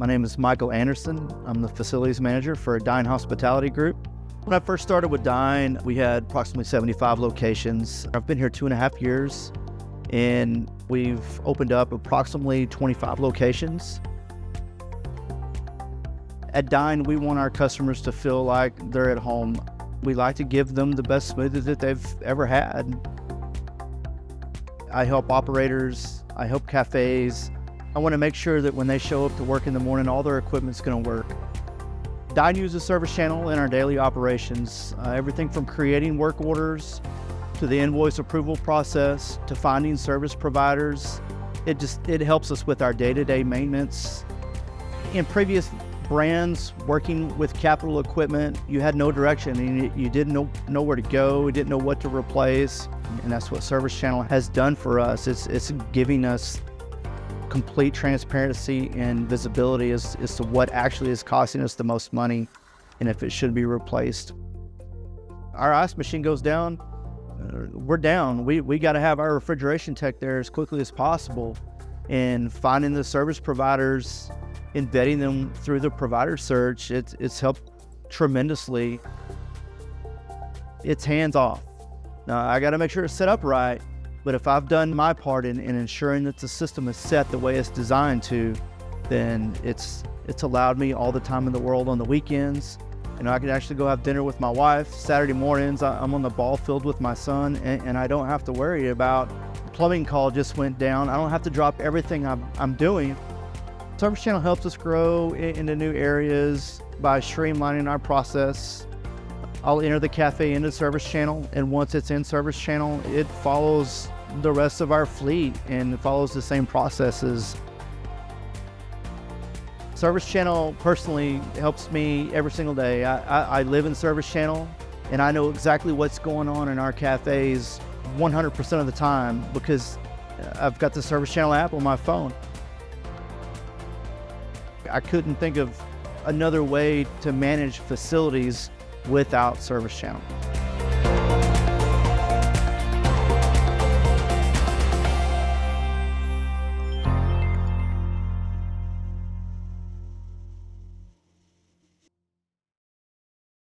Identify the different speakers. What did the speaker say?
Speaker 1: My name is Michael Anderson. I'm the facilities manager for DYNE Hospitality Group. When I first started with DYNE, we had approximately 75 locations. I've been here 2.5 years, and we've opened up approximately 25 locations. At DYNE, we want our customers to feel like they're at home. We like to give them the best smoothie that they've ever had. I help operators, I help cafes. I want to make sure that when they show up to work in the morning, all their equipment's going to work. DYNE uses ServiceChannel in our daily operations, everything from creating work orders to the invoice approval process to finding service providers. It helps us with our day-to-day maintenance. In previous brands working with capital equipment, you had no direction and you didn't know where to go, you didn't know what to replace, and that's what ServiceChannel has done for us. It's giving us complete transparency and visibility as to what actually is costing us the most money and if it should be replaced. Our ice machine goes down, we're down. We got to have our refrigeration tech there as quickly as possible, and finding the service providers, embedding them through the provider search, it's helped tremendously. It's hands off. Now I got to make sure it's set up right, but if I've done my part in ensuring that the system is set the way it's designed to, then it's allowed me all the time in the world on the weekends. I can actually go have dinner with my wife. Saturday mornings, I'm on the ball field with my son, and I don't have to worry about plumbing call just went down. I don't have to drop everything I'm doing. ServiceChannel helps us grow into new areas by streamlining our process. I'll enter the cafe into ServiceChannel, and once it's in ServiceChannel, it follows the rest of our fleet and follows the same processes. ServiceChannel personally helps me every single day. I live in ServiceChannel, and I know exactly what's going on in our cafes 100% of the time because I've got the ServiceChannel app on my phone. I couldn't think of another way to manage facilities without ServiceChannel.